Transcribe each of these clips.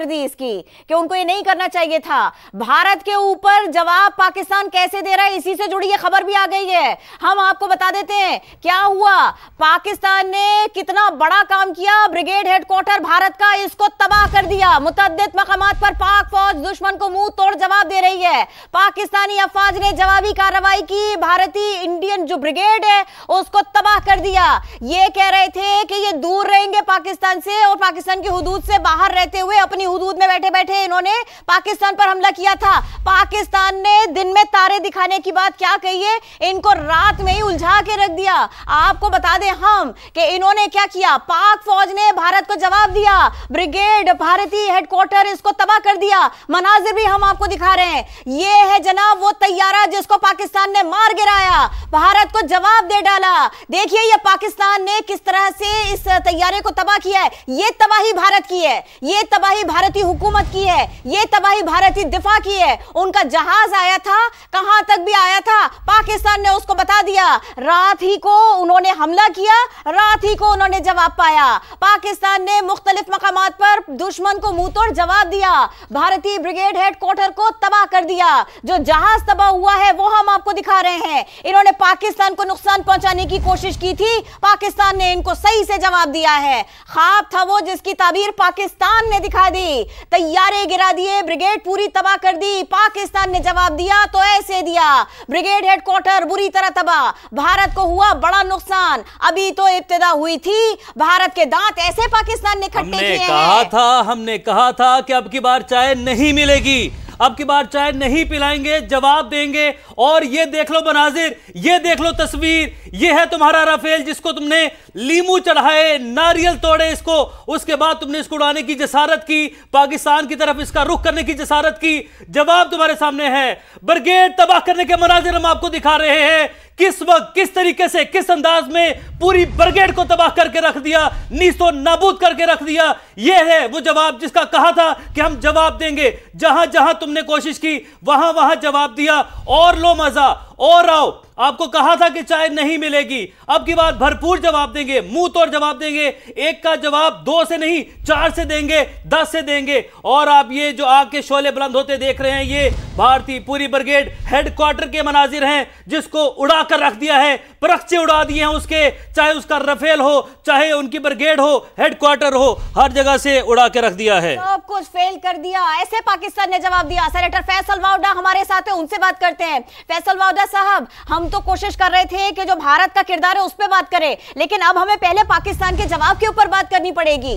कर दी इसकी कि उनको ये नहीं करना चाहिए था। भारत के ऊपर जवाब पाकिस्तान कैसे दे रहा है, इसी से जुड़ी ये खबर भी आ गई है। हम आपको बता देते हैं क्या हुआ। पाकिस्तान ने कितना बड़ा काम किया, ब्रिगेड हेडक्वार्टर भारत का, इसको तबाह कर दिया। मुतअद्दिद मकामात पर पाक फौज दुश्मन को मुंह तोड़ जवाब दे रही है। पाकिस्तानी अफवाज ने जवाबी कार्रवाई की, भारतीय इंडियन जो ब्रिगेड है उसको तबाह कर दिया। ये कह रहे थे कि ये दूर रहेंगे पाकिस्तान से और पाकिस्तान की हुदूद से बाहर रहते हुए अपनी हुदूद में बैठे बैठे इन्होंने पाकिस्तान पर हमला किया था। पाकिस्तान ने दिन में तारे दिखाने की बात क्या कही है, इनको रात में ही उलझा के रख दिया। आपको बता दें हम कि इन्होंने क्या किया, पाक फौज ने भारत को जवाब दिया, ब्रिगेड भारतीय हेडक्वार्टर इसको तबाह कर दिया। मनाजिर भी हम आपको दिखा रहे हैं। ये है जनाब वो तैयारा जिसको पाकिस्तान ने मार गिराया, भारत को जवाब दे डाला। देखिए ये पाकिस्तान ने किस तरह से इस तैयारे को तबाह किया है। ये तबाही भारत की है, ये तबाही भारतीय हुकूमत की है, ये तबाही भारतीय दिफा की है। उनका जहाज आया था, कहां तक भी आया था, पाकिस्तान ने उसको बता दिया। रात ही को उन्होंने हमला किया, रात ही को उन्होंने जवाब पाया। पाकिस्तान ने मुख्तलिफ मकामात पर दुश्मन को मुंह तोड़ जवाब दिया, भारतीय ब्रिगेड हेडक्वार्टर को तबाह कर दिया। जो जहाज तबाह हुआ है वो हम आपको दिखा रहे हैं। इन्होंने पाकिस्तान को नुकसान पहुंचाने की कोशिश की थी, पाकिस्तान ने इनको सही से जवाब दिया है। ख्वाब था वो जिसकी ताबीर पाकिस्तान ने दिखा दी। तैयारे गिरा दिए, ब्रिगेड पूरी तबाह कर दी। पाकिस्तान ने जवाब दिया तो ऐसे दिया, ब्रिगेड हेडक्वार्टर बुरी तरह तबाह, भारत को हुआ बड़ा नुकसान। अभी तो इब्तिदा हुई थी, भारत के दांत ऐसे पाकिस्तान ने खट्टे किए हैं। हमने कहा था कि अब की बार चाय नहीं मिलेगी, अब की बार चाय नहीं पिलाएंगे, जवाब देंगे। और ये देख लो मनाजिर, ये देख लो तस्वीर, ये है तुम्हारा राफेल जिसको तुमने लीमू चढ़ाए, नारियल तोड़े इसको, उसके बाद तुमने इसको उड़ाने की जसारत की, पाकिस्तान की तरफ इसका रुख करने की जसारत की। जवाब तुम्हारे सामने है। ब्रिगेड तबाह करने के मनाजिर हम आपको दिखा रहे हैं, किस वक्त किस तरीके से किस अंदाज में पूरी ब्रिगेड को तबाह करके रख दिया, नीस्तो नाबूद करके रख दिया। यह है वो जवाब जिसका कहा था कि हम जवाब देंगे। जहां जहां तुमने कोशिश की वहां वहां जवाब दिया। और लो मजा और आओ, आपको कहा था कि चाय नहीं मिलेगी, अब की बात भरपूर जवाब देंगे, मुंह तोड़ जवाब देंगे। एक का जवाब 2 से नहीं 4 से देंगे, 10 से देंगे। और आप ये जो आग के शोले बुलंद होते देख रहे हैं, ये भारतीय पूरी ब्रिगेड हेडक्वार्टर के मनाजिर हैं जिसको उड़ा कर रख दिया है, परखचे उड़ा दिए हैं उसके, चाहे उसका रफेल हो, चाहे उनकी ब्रिगेड हो, हेडक्वार्टर हो, हर जगह से उड़ा के रख दिया है। सब कुछ फेल कर दिया, ऐसे पाकिस्तान ने जवाब दिया। सेनेटर फैसल वाउडा हमारे साथ है, उनसे बात करते हैं। फैसल वाउडा साहब, हम तो कोशिश कर रहे थे कि जो भारत का किरदार है उस पर बात करें, लेकिन अब हमें पहले पाकिस्तान के जवाब के ऊपर बात करनी पड़ेगी।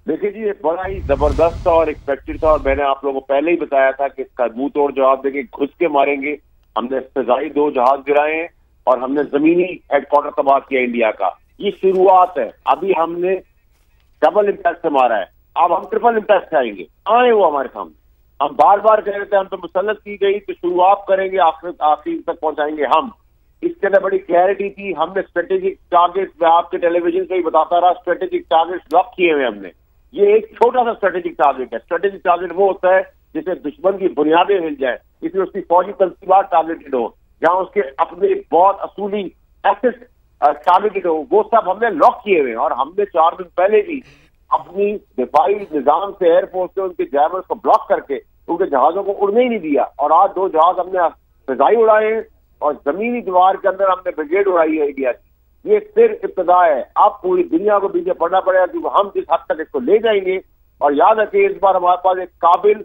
देखिए जी, ये बड़ा ही जबरदस्त था और एक्सपेक्टेड था, और मैंने आप लोगों को पहले ही बताया था कि इसका मुंह तोड़ जवाब देंगे, घुस के मारेंगे। हमने फिजाई 2 जहाज गिराए हैं और हमने जमीनी हेडक्वार्टर तबाह किया इंडिया का। ये शुरुआत है, अभी हमने डबल इम्पैक्ट से मारा है, अब हम ट्रिपल इम्पैक्ट से आएंगे। आए वो हमारे सामने, हम बार बार कह रहे थे हम पे मुसल्लत की गई तो शुरुआत करेंगे, आखिर तक पहुंचाएंगे हम। इसके अंदर बड़ी क्लैरिटी थी। हमने स्ट्रेटेजिक टारगेट, मैं आपके टेलीविजन से ही बताता रहा, स्ट्रेटेजिक टारगेट लॉक किए हुए हमने। ये एक छोटा सा स्ट्रेटेजिक टारगेट है। स्ट्रेटेजिक टारगेट वो होता है जिसे दुश्मन की बुनियादें हिल जाए, इसमें उसकी फौजी तंसीबात टारगेटेड हो, जहां उसके अपने बहुत असूली एसेट टारगेटेड हो, वो सब हमने लॉक किए हुए। और हमने 4 दिन पहले भी अपनी दिफाई निजाम से, एयरफोर्स से उनके जैमर्स को ब्लॉक करके उनके जहाजों को उड़ने ही नहीं दिया। और आज 2 जहाज हमने फिजाई उड़ाए हैं और जमीनी दीवार के अंदर हमने ब्रिगेड उड़ाई है इंडिया की। ये सिर्फ इब्तिदा है, अब पूरी दुनिया को पीछे पड़ना पड़ेगा क्योंकि हम जिस हद तक इसको ले जाएंगे। और याद रखिए, इस बार हमारे पास एक काबिल,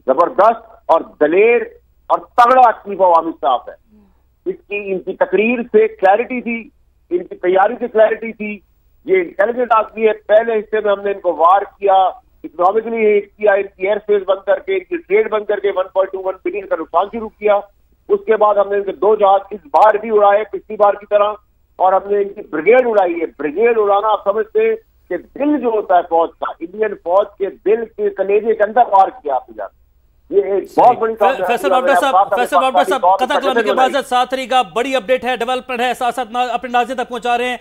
जबरदस्त और दलेर और तगड़ा चीफ ऑफ आर्मी स्टाफ है। इनकी तकरीर से क्लैरिटी थी, इनकी तैयारी से क्लैरिटी थी। ये इंटेलिजेंट आदमी है। पहले हिस्से में हमने इनको वार किया, इकोनॉमिकली हिट किया, इनकी एयर स्पेस बंद करके, इनकी ट्रेड बंद करके 1.21 बिलियन का नुकसान शुरू किया। उसके बाद हमने इनके 2 जहाज इस बार भी उड़ाए पिछली बार की तरह, और हमने इनकी ब्रिगेड उड़ाई है। ब्रिगेड उड़ाना आप समझते कि दिल जो होता है फौज का, इंडियन फौज के दिल के कलेजे के अंदर वार किया आपके जाते। ये एक बहुत बड़ी फैसल वाउडा साहब, कथा कलामी के बाद 7 तारीख का बड़ी अपडेट है, डेवलपमेंट है, साथ साथ अपने नाज़रीन तक पहुंचा रहे हैं।